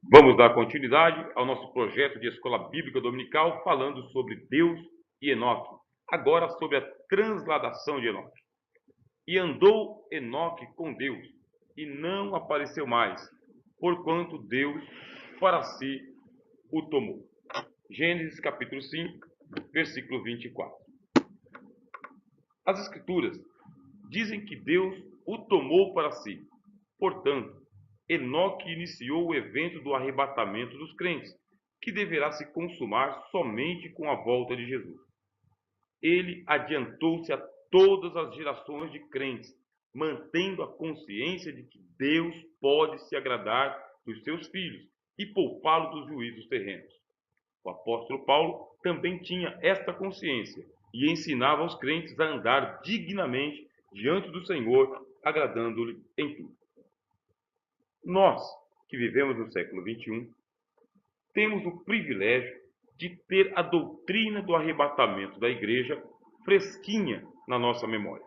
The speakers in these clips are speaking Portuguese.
Vamos dar continuidade ao nosso projeto de Escola Bíblica Dominical, falando sobre Deus e Enoque. Agora sobre a transladação de Enoque. E andou Enoque com Deus, e não apareceu mais, porquanto Deus para si o tomou. Gênesis capítulo 5, versículo 24. As Escrituras dizem que Deus o tomou para si. Portanto, Enoque iniciou o evento do arrebatamento dos crentes, que deverá se consumar somente com a volta de Jesus. Ele adiantou-se a todas as gerações de crentes, mantendo a consciência de que Deus pode se agradar dos seus filhos e poupá-lo dos juízos terrenos. O apóstolo Paulo também tinha esta consciência e ensinava aos crentes a andar dignamente diante do Senhor, agradando-lhe em tudo. Nós, que vivemos no século XXI, temos o privilégio de ter a doutrina do arrebatamento da igreja fresquinha na nossa memória.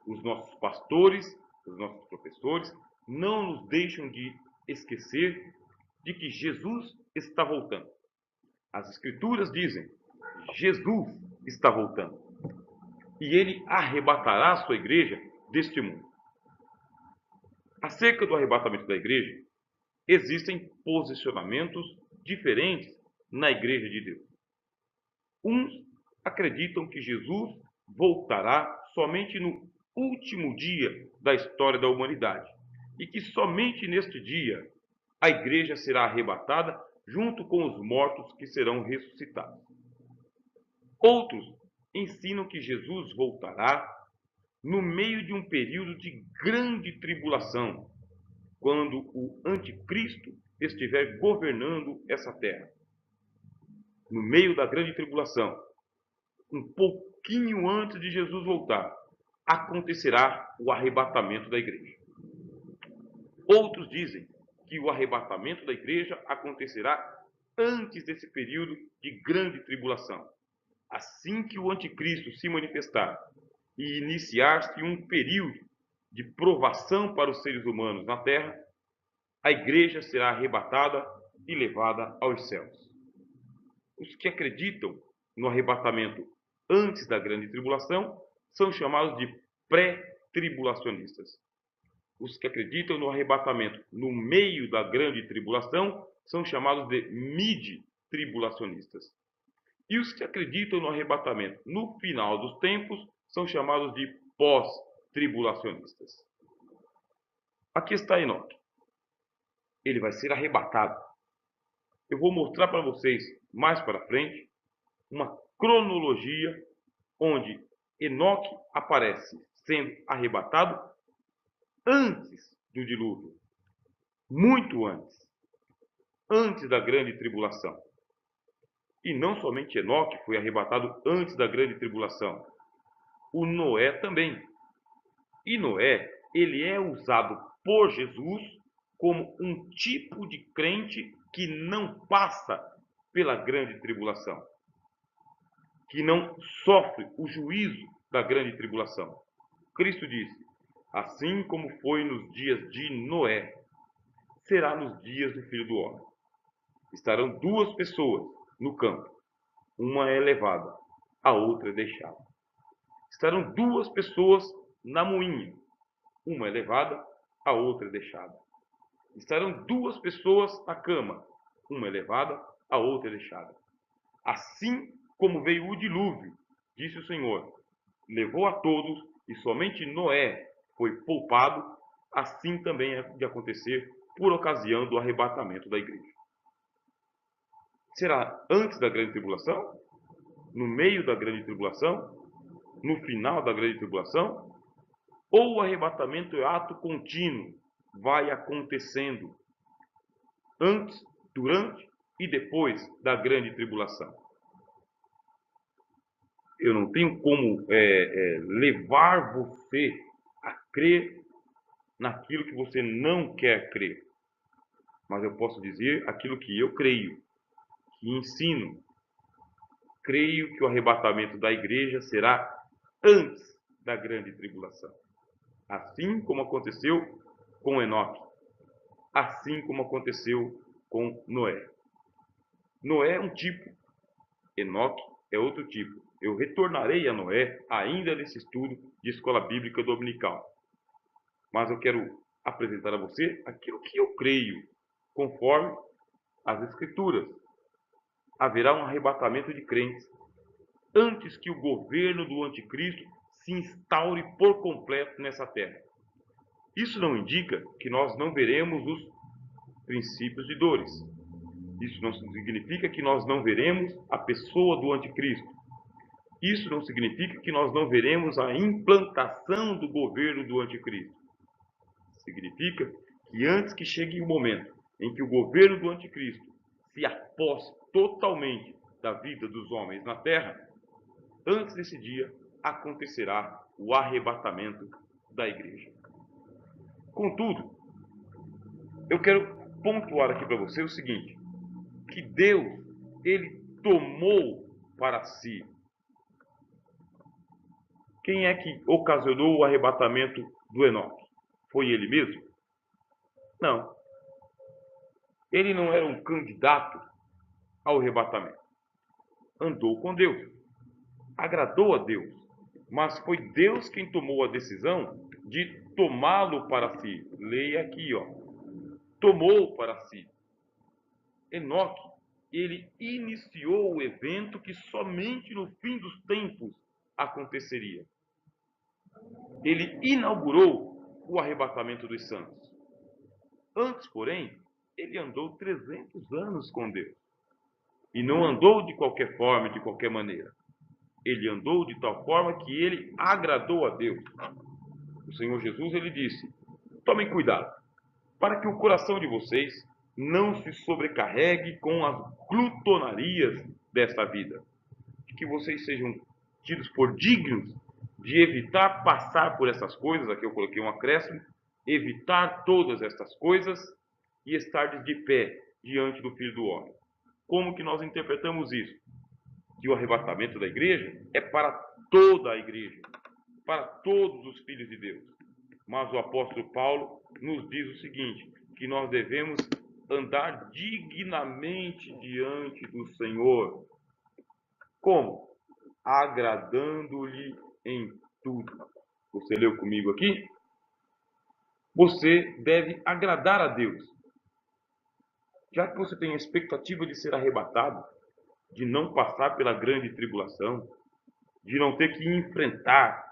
Os nossos pastores, os nossos professores não nos deixam de esquecer de que Jesus está voltando. As Escrituras dizem: Jesus está voltando e ele arrebatará a sua igreja deste mundo. Acerca do arrebatamento da igreja, existem posicionamentos diferentes na igreja de Deus. Uns acreditam que Jesus voltará somente no último dia da história da humanidade e que somente neste dia a igreja será arrebatada junto com os mortos que serão ressuscitados. Outros ensinam que Jesus voltará no meio de um período de grande tribulação, quando o anticristo estiver governando essa terra. No meio da grande tribulação, um pouquinho antes de Jesus voltar, acontecerá o arrebatamento da igreja. Outros dizem que o arrebatamento da igreja acontecerá antes desse período de grande tribulação. Assim que o anticristo se manifestar e iniciar-se um período de provação para os seres humanos na terra, a igreja será arrebatada e levada aos céus. Os que acreditam no arrebatamento antes da grande tribulação são chamados de pré-tribulacionistas. Os que acreditam no arrebatamento no meio da grande tribulação são chamados de mid-tribulacionistas. E os que acreditam no arrebatamento no final dos tempos são chamados de pós-tribulacionistas. Aqui está Enoque. Ele vai ser arrebatado. Eu vou mostrar para vocês mais para frente uma cronologia onde Enoque aparece sendo arrebatado antes do dilúvio, muito antes da grande tribulação. E não somente Enoque foi arrebatado antes da grande tribulação, o Noé também. E Noé, ele é usado por Jesus como um tipo de crente que não passa pela grande tribulação, que não sofre o juízo da grande tribulação. Cristo disse: assim como foi nos dias de Noé, será nos dias do Filho do Homem. Estarão duas pessoas no campo, uma é levada, a outra é deixada. Estarão duas pessoas na moinha, uma é levada, a outra é deixada. Estarão duas pessoas na cama, uma é levada, a outra é deixada. Assim como veio o dilúvio, disse o Senhor, levou a todos e somente Noé foi poupado, assim também é de acontecer por ocasião do arrebatamento da igreja. Será antes da grande tribulação? No meio da grande tribulação? No final da grande tribulação? Ou o arrebatamento é ato contínuo, vai acontecendo antes, durante e depois da grande tribulação? Eu não tenho como levar você a crer naquilo que você não quer crer, mas eu posso dizer aquilo que eu creio, que ensino. Creio que o arrebatamento da igreja será antes da grande tribulação, assim como aconteceu com Enoque, assim como aconteceu com Noé. Noé é um tipo, Enoque é outro tipo. Eu retornarei a Noé ainda nesse estudo de escola bíblica dominical. Mas eu quero apresentar a você aquilo que eu creio, conforme as Escrituras. Haverá um arrebatamento de crentes antes que o governo do anticristo se instaure por completo nessa terra. Isso não indica que nós não veremos os princípios de dores. Isso não significa que nós não veremos a pessoa do anticristo. Isso não significa que nós não veremos a implantação do governo do anticristo. Significa que antes que chegue o momento em que o governo do anticristo se aposse totalmente da vida dos homens na terra, antes desse dia acontecerá o arrebatamento da igreja. Contudo, eu quero pontuar aqui para você o seguinte, que Deus, ele tomou para si. Quem é que ocasionou o arrebatamento do Enoque? Foi ele mesmo? Não. Ele não era um candidato ao arrebatamento. Andou com Deus. Agradou a Deus. Mas foi Deus quem tomou a decisão de tomá-lo para si. Leia aqui, ó. Tomou para si. Enoque, ele iniciou o evento que somente no fim dos tempos aconteceria. Ele inaugurou o arrebatamento dos santos. Antes, porém, ele andou 300 anos com Deus. E não andou de qualquer forma, de qualquer maneira. Ele andou de tal forma que ele agradou a Deus. O Senhor Jesus, ele disse, tomem cuidado, para que o coração de vocês não se sobrecarregue com as glutonarias desta vida. Que vocês sejam tidos por dignos de evitar passar por essas coisas, aqui eu coloquei um acréscimo, evitar todas estas coisas e estar de pé diante do Filho do Homem. Como que nós interpretamos isso? Que o arrebatamento da igreja é para toda a igreja, para todos os filhos de Deus. Mas o apóstolo Paulo nos diz o seguinte, que nós devemos andar dignamente diante do Senhor. Como? Agradando-lhe em tudo. Você leu comigo aqui? Você deve agradar a Deus. Já que você tem a expectativa de ser arrebatado, de não passar pela grande tribulação, de não ter que enfrentar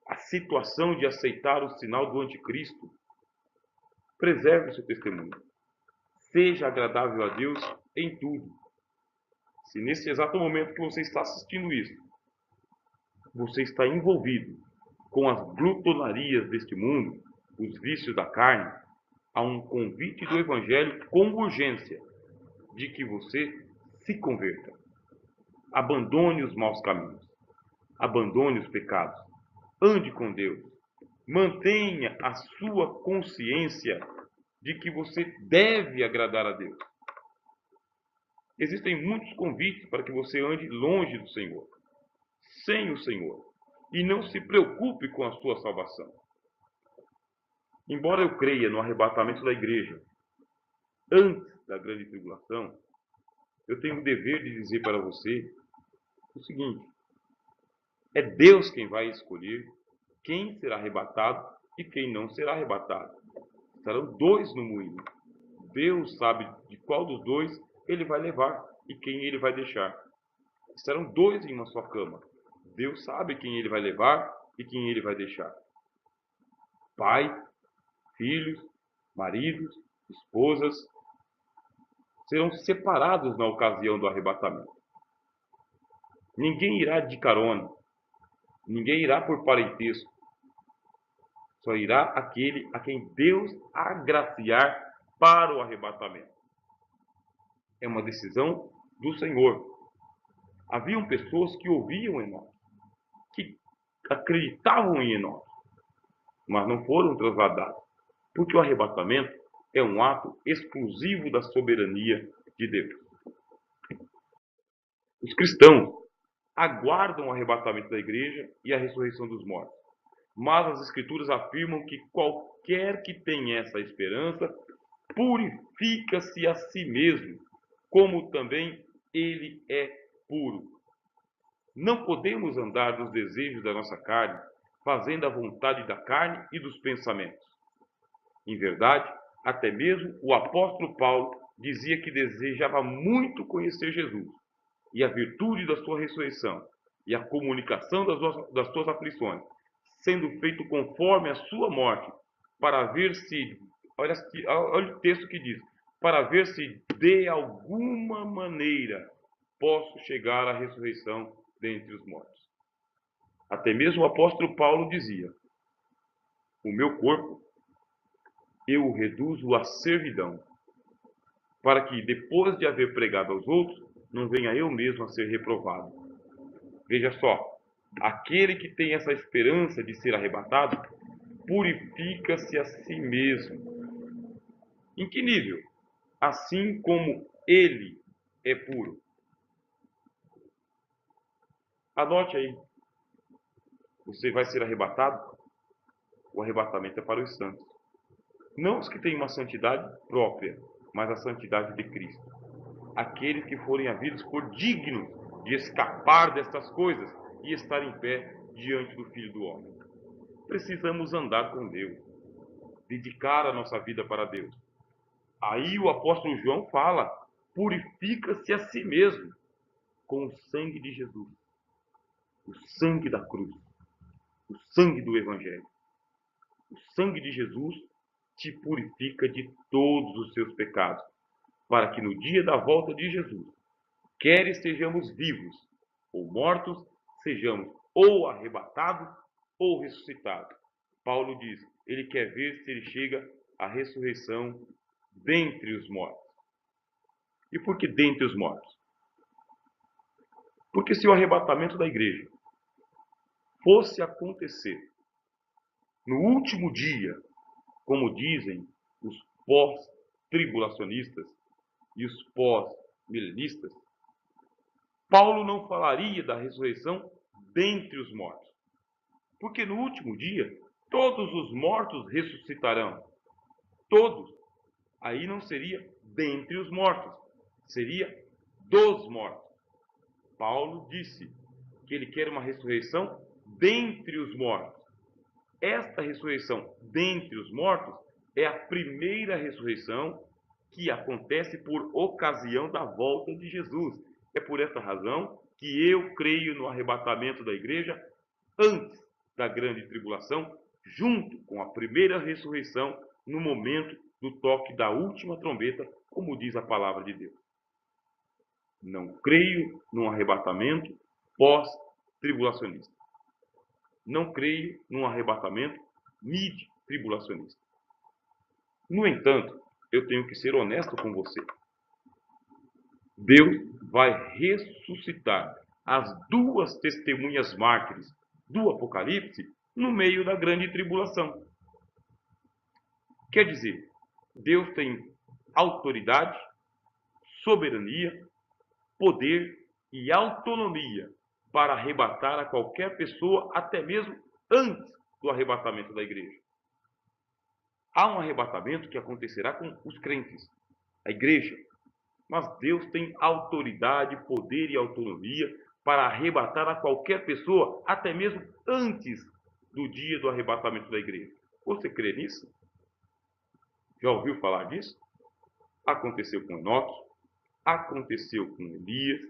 a situação de aceitar o sinal do anticristo, preserve o seu testemunho. Seja agradável a Deus em tudo. Se nesse exato momento que você está assistindo isso, você está envolvido com as glutonarias deste mundo, os vícios da carne, há um convite do Evangelho com urgência de que você se converta. Abandone os maus caminhos. Abandone os pecados. Ande com Deus. Mantenha a sua consciência de que você deve agradar a Deus. Existem muitos convites para que você ande longe do Senhor, sem o Senhor, e não se preocupe com a sua salvação. Embora eu creia no arrebatamento da igreja antes da grande tribulação, eu tenho o dever de dizer para você o seguinte: é Deus quem vai escolher quem será arrebatado e quem não será arrebatado. Estarão dois no moinho. Deus sabe de qual dos dois ele vai levar e quem ele vai deixar. Estarão dois em uma só cama. Deus sabe quem ele vai levar e quem ele vai deixar. Pai, filhos, maridos, esposas serão separados na ocasião do arrebatamento. Ninguém irá de carona. Ninguém irá por parentesco. Só irá aquele a quem Deus agraciar para o arrebatamento. É uma decisão do Senhor. Haviam pessoas que ouviam Enoque, que acreditavam em Enoque, mas não foram trasladados, porque o arrebatamento é um ato exclusivo da soberania de Deus. Os cristãos aguardam o arrebatamento da igreja e a ressurreição dos mortos, mas as Escrituras afirmam que qualquer que tenha essa esperança purifica-se a si mesmo, como também ele é puro. Não podemos andar nos desejos da nossa carne, fazendo a vontade da carne e dos pensamentos. Em verdade, até mesmo o apóstolo Paulo dizia que desejava muito conhecer Jesus e a virtude da sua ressurreição e a comunicação das suas aflições, sendo feito conforme a sua morte, para ver se, olha o texto que diz, para ver se de alguma maneira posso chegar à ressurreição dentre os mortos. Até mesmo o apóstolo Paulo dizia: o meu corpo eu o reduzo à servidão, para que depois de haver pregado aos outros, não venha eu mesmo a ser reprovado. Veja só, aquele que tem essa esperança de ser arrebatado, purifica-se a si mesmo. Em que nível? Assim como ele é puro. Anote aí. Você vai ser arrebatado? O arrebatamento é para os santos. Não os que têm uma santidade própria, mas a santidade de Cristo. Aqueles que forem havidos por dignos de escapar destas coisas e estar em pé diante do Filho do Homem. Precisamos andar com Deus, dedicar a nossa vida para Deus. Aí o apóstolo João fala: purifica-se a si mesmo com o sangue de Jesus, o sangue da cruz, o sangue do Evangelho. O sangue de Jesus te purifica de todos os seus pecados, para que no dia da volta de Jesus, quer estejamos vivos ou mortos, sejamos ou arrebatados ou ressuscitados. Paulo diz, ele quer ver se ele chega à ressurreição dentre os mortos. E por que dentre os mortos? Porque se o arrebatamento da igreja fosse acontecer no último dia, como dizem os pós-tribulacionistas e os pós-milenistas, Paulo não falaria da ressurreição dentre os mortos. Porque no último dia, todos os mortos ressuscitarão. Todos. Aí não seria dentre os mortos, seria dos mortos. Paulo disse que ele quer uma ressurreição dentre os mortos. Esta ressurreição dentre os mortos é a primeira ressurreição que acontece por ocasião da volta de Jesus. É por essa razão que eu creio no arrebatamento da igreja antes da grande tribulação, junto com a primeira ressurreição, no momento do toque da última trombeta, como diz a palavra de Deus. Não creio num arrebatamento pós-tribulacionista. Não creio num arrebatamento mid-tribulacionista. No entanto, eu tenho que ser honesto com você. Deus vai ressuscitar as duas testemunhas mártires do Apocalipse no meio da grande tribulação. Quer dizer, Deus tem autoridade, soberania, poder e autonomia para arrebatar a qualquer pessoa, até mesmo antes do arrebatamento da igreja. Há um arrebatamento que acontecerá com os crentes, a igreja. Mas Deus tem autoridade, poder e autonomia para arrebatar a qualquer pessoa, até mesmo antes do dia do arrebatamento da igreja. Você crê nisso? Já ouviu falar disso? Aconteceu com Enoque, aconteceu com Elias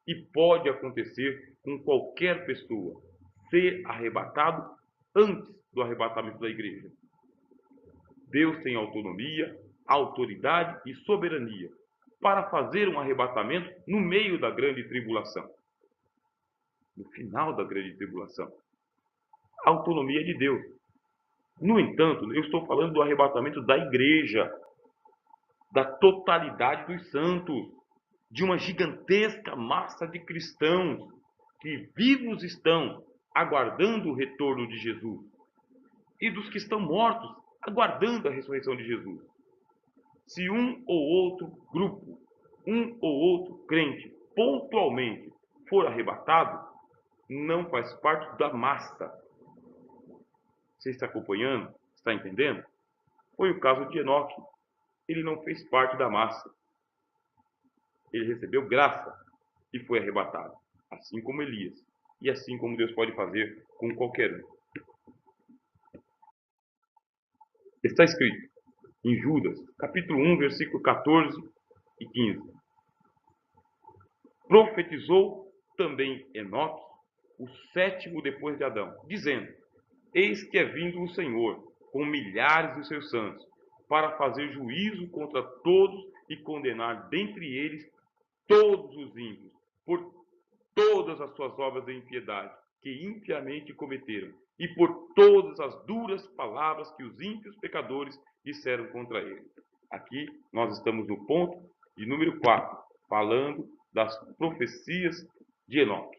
e pode acontecer com qualquer pessoa, ser arrebatado antes do arrebatamento da igreja. Deus tem autonomia, autoridade e soberania para fazer um arrebatamento no meio da grande tribulação. No final da grande tribulação. A autonomia de Deus. No entanto, eu estou falando do arrebatamento da igreja, da totalidade dos santos, de uma gigantesca massa de cristãos que vivos estão aguardando o retorno de Jesus e dos que estão mortos aguardando a ressurreição de Jesus. Se um ou outro grupo, um ou outro crente, pontualmente for arrebatado, não faz parte da massa. Você está acompanhando? Está entendendo? Foi o caso de Enoque. ele não fez parte da massa. Ele recebeu graça e foi arrebatado, assim como Elias, e assim como Deus pode fazer com qualquer um. Está escrito em Judas, capítulo 1, versículo 14 e 15. Profetizou também Enoque, o sétimo depois de Adão, dizendo: Eis que é vindo o Senhor, com milhares de seus santos, para fazer juízo contra todos e condenar dentre eles todos os ímpios, por todas as suas obras de impiedade, que impiamente cometeram, e por todas as duras palavras que os ímpios pecadores disseram contra ele. Aqui nós estamos no ponto de número 4, falando das profecias de Enoque.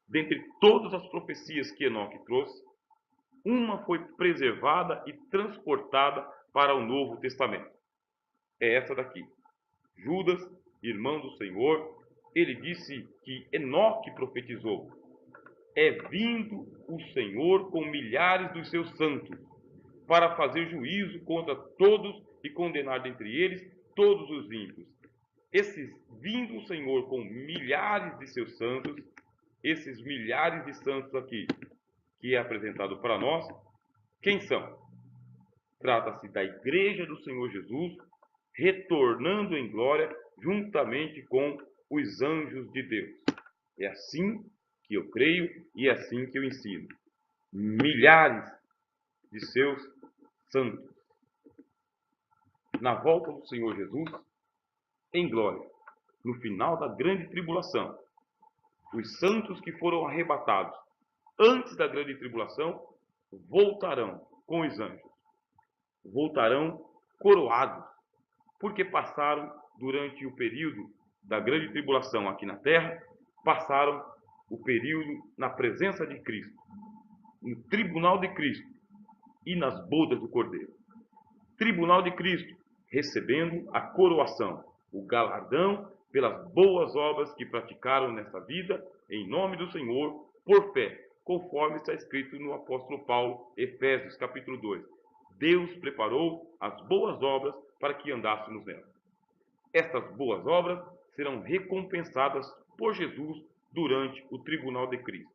Dentre todas as profecias que Enoque trouxe, uma foi preservada e transportada para o Novo Testamento. É essa daqui. Judas, irmão do Senhor, ele disse que Enoque profetizou: é vindo o Senhor com milhares dos seus santos, para fazer juízo contra todos e condenar dentre eles todos os ímpios. Esses vindo o Senhor com milhares de seus santos, esses milhares de santos aqui, que é apresentado para nós, quem são? Trata-se da Igreja do Senhor Jesus, retornando em glória juntamente com os anjos de Deus. É assim que eu creio e é assim que eu ensino. Milhares de seus santos. Na volta do Senhor Jesus, em glória, no final da grande tribulação, os santos que foram arrebatados antes da grande tribulação voltarão com os anjos. Voltarão coroados, porque passaram durante o período da grande tribulação aqui na terra, passaram o período na presença de Cristo, no tribunal de Cristo e nas bodas do Cordeiro. Tribunal de Cristo, recebendo a coroação, o galardão pelas boas obras que praticaram nesta vida, em nome do Senhor, por fé, conforme está escrito no apóstolo Paulo, Efésios capítulo 2. Deus preparou as boas obras para que andássemos nelas. Estas boas obras serão recompensadas por Jesus durante o tribunal de Cristo.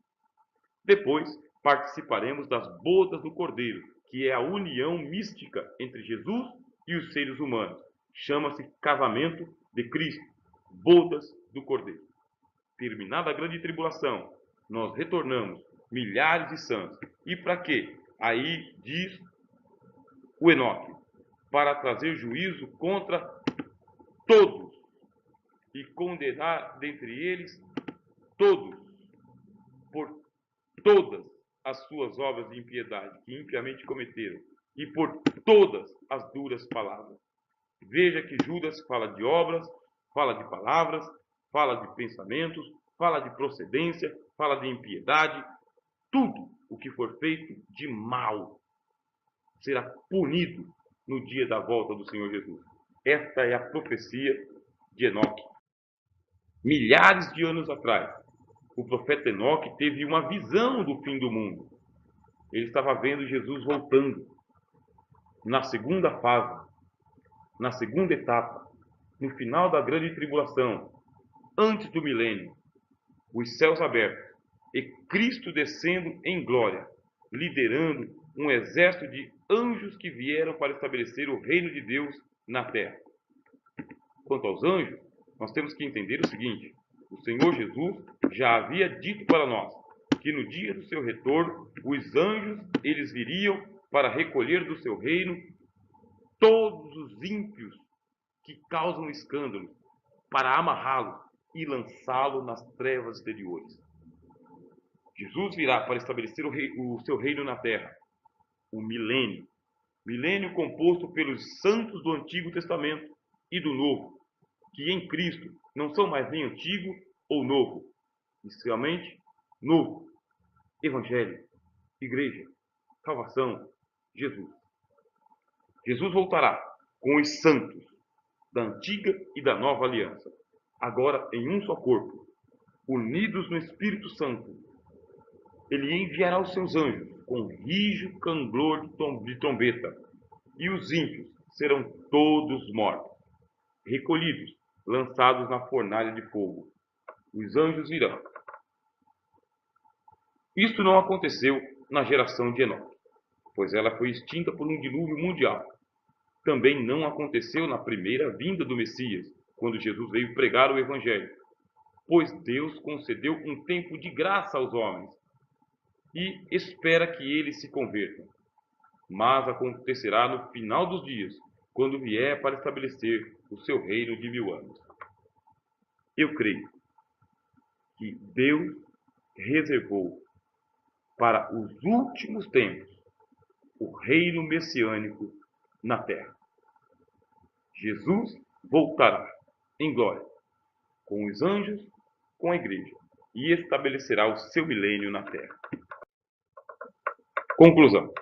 Depois, participaremos das bodas do Cordeiro, que é a união mística entre Jesus e os seres humanos. Chama-se casamento de Cristo, bodas do Cordeiro. Terminada a grande tribulação, nós retornamos milhares de santos. E para quê? Aí diz o Enoque: para trazer juízo contra todos e condenar dentre eles todos, por todas as suas obras de impiedade que impiamente cometeram, e por todas as duras palavras. Veja que Judas fala de obras, fala de palavras, fala de pensamentos, fala de procedência, fala de impiedade. Tudo o que for feito de mal será punido no dia da volta do Senhor Jesus. Esta é a profecia de Enoque. Milhares de anos atrás, o profeta Enoque teve uma visão do fim do mundo. Ele estava vendo Jesus voltando na segunda fase, na segunda etapa, no final da grande tribulação, antes do milênio, os céus abertos e Cristo descendo em glória, liderando um exército de anjos que vieram para estabelecer o reino de Deus na terra. Quanto aos anjos, nós temos que entender o seguinte: o Senhor Jesus já havia dito para nós que no dia do seu retorno, os anjos eles viriam para recolher do seu reino todos os ímpios que causam escândalo, para amarrá-lo e lançá-lo nas trevas exteriores. Jesus virá para estabelecer o seu reino na terra, o milênio. Milênio composto pelos santos do Antigo Testamento e do Novo, que em Cristo não são mais nem antigo ou novo, inicialmente novo. Evangelho, igreja, salvação, Jesus. Jesus voltará com os santos da antiga e da nova aliança, agora em um só corpo, unidos no Espírito Santo. Ele enviará os seus anjos com rijo canglor de trombeta, e os ímpios serão todos mortos, recolhidos, lançados na fornalha de fogo. Os anjos virão. Isso não aconteceu na geração de Enoque, pois ela foi extinta por um dilúvio mundial. Também não aconteceu na primeira vinda do Messias, quando Jesus veio pregar o Evangelho, pois Deus concedeu um tempo de graça aos homens e espera que eles se convertam. Mas acontecerá no final dos dias, quando vier para estabelecer o seu reino de 1000 anos. Eu creio que Deus reservou para os últimos tempos o reino messiânico na terra. Jesus voltará em glória com os anjos, com a igreja, e estabelecerá o seu milênio na terra. Conclusão.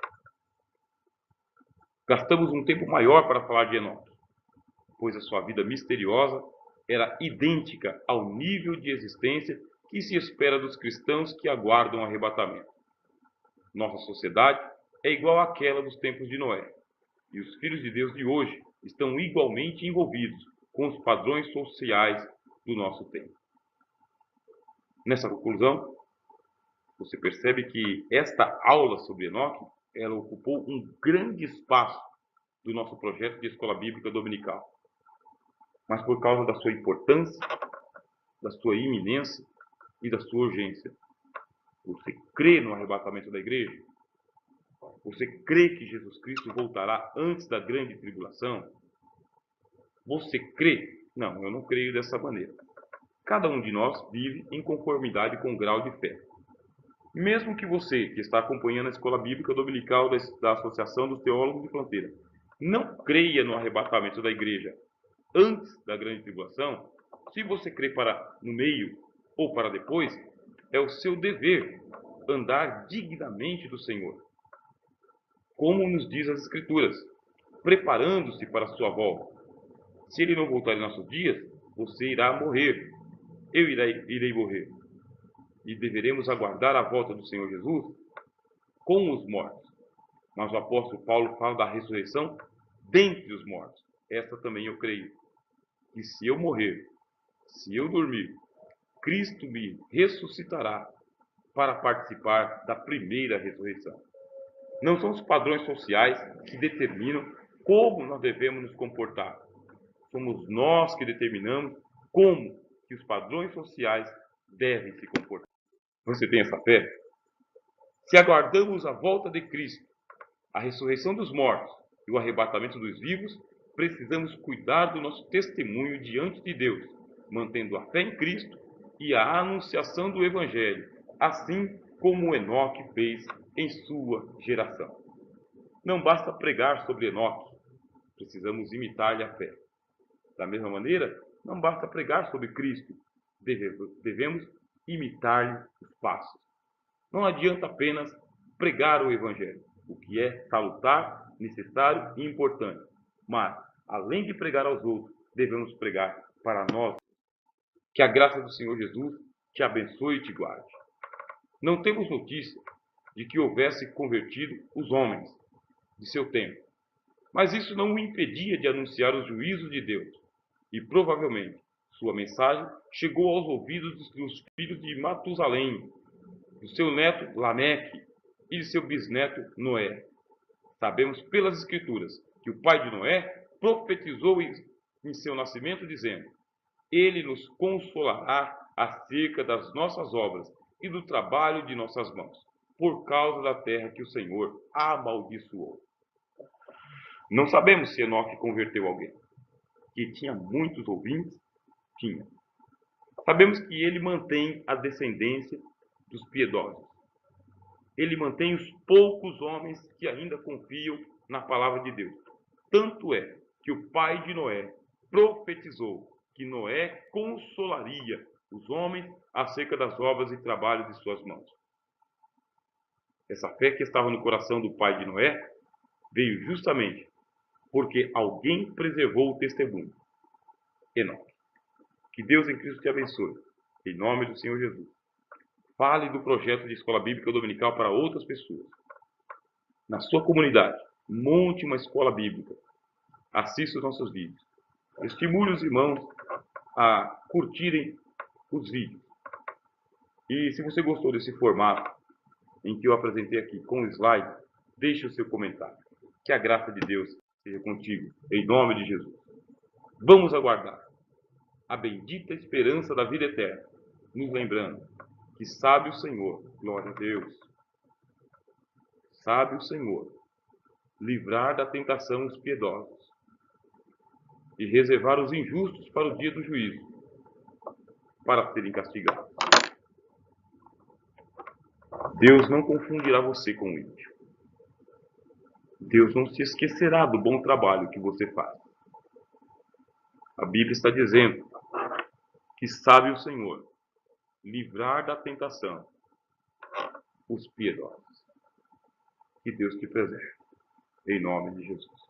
Gastamos um tempo maior para falar de Enoque, pois a sua vida misteriosa era idêntica ao nível de existência que se espera dos cristãos que aguardam o arrebatamento. Nossa sociedade é igual àquela dos tempos de Noé, e os filhos de Deus de hoje estão igualmente envolvidos com os padrões sociais do nosso tempo. Nessa conclusão, você percebe que esta aula sobre Enoque, ela ocupou um grande espaço do nosso projeto de Escola Bíblica Dominical. Mas por causa da sua importância, da sua iminência e da sua urgência, você crê no arrebatamento da igreja? Você crê que Jesus Cristo voltará antes da grande tribulação? Você crê? Não, eu não creio dessa maneira. Cada um de nós vive em conformidade com o grau de fé. Mesmo que você, que está acompanhando a Escola Bíblica Dominical da Associação dos Teólogos de Fronteira, não creia no arrebatamento da igreja antes da grande tribulação, se você crê para no meio ou para depois, é o seu dever andar dignamente do Senhor. Como nos diz as Escrituras, preparando-se para a sua volta. Se ele não voltar em nossos dias, você irá morrer. Eu irei morrer. E deveremos aguardar a volta do Senhor Jesus com os mortos. Mas o apóstolo Paulo fala da ressurreição dentre os mortos. Essa também eu creio. Que se eu morrer, se eu dormir, Cristo me ressuscitará para participar da primeira ressurreição. Não são os padrões sociais que determinam como nós devemos nos comportar. Somos nós que determinamos como que os padrões sociais devem se comportar. Você tem essa fé? Se aguardamos a volta de Cristo, a ressurreição dos mortos e o arrebatamento dos vivos, precisamos cuidar do nosso testemunho diante de Deus, mantendo a fé em Cristo e a anunciação do Evangelho, assim como Enoque fez em sua geração. Não basta pregar sobre Enoque, precisamos imitar-lhe a fé. Da mesma maneira, não basta pregar sobre Cristo, devemos imitar-lhe os passos. Não adianta apenas pregar o Evangelho, o que é salutar, necessário e importante. Mas, além de pregar aos outros, devemos pregar para nós. Que a graça do Senhor Jesus te abençoe e te guarde. Não temos notícia de que houvesse convertido os homens de seu tempo, mas isso não o impedia de anunciar os juízos de Deus. E provavelmente sua mensagem chegou aos ouvidos dos filhos de Matusalém, do seu neto Lameque e de seu bisneto Noé. Sabemos pelas Escrituras que o pai de Noé profetizou em seu nascimento, dizendo: Ele nos consolará acerca das nossas obras e do trabalho de nossas mãos, por causa da terra que o Senhor amaldiçoou. Não sabemos se Enoque converteu alguém. Que tinha muitos ouvintes? Tinha. Sabemos que ele mantém a descendência dos piedosos. Ele mantém os poucos homens que ainda confiam na palavra de Deus. Tanto é que o pai de Noé profetizou que Noé consolaria os homens acerca das obras e trabalhos de suas mãos. Essa fé que estava no coração do pai de Noé veio justamente porque alguém preservou o testemunho. Enoque. Que Deus em Cristo te abençoe. Em nome do Senhor Jesus. Fale do projeto de Escola Bíblica Dominical para outras pessoas. Na sua comunidade, monte uma escola bíblica. assista os nossos vídeos. Estimule os irmãos a curtirem os vídeos. E se você gostou desse formato em que eu apresentei aqui com slide, deixe o seu comentário. Que a graça de Deus seja contigo, em nome de Jesus. Vamos aguardar a bendita esperança da vida eterna, nos lembrando que sabe o Senhor, glória a Deus, sabe o Senhor livrar da tentação os piedosos e reservar os injustos para o dia do juízo, para serem castigados. Deus não confundirá você com o ímpio. Deus não se esquecerá do bom trabalho que você faz. A Bíblia está dizendo que sabe o Senhor livrar da tentação os piedosos. Que Deus te preserve. Em nome de Jesus.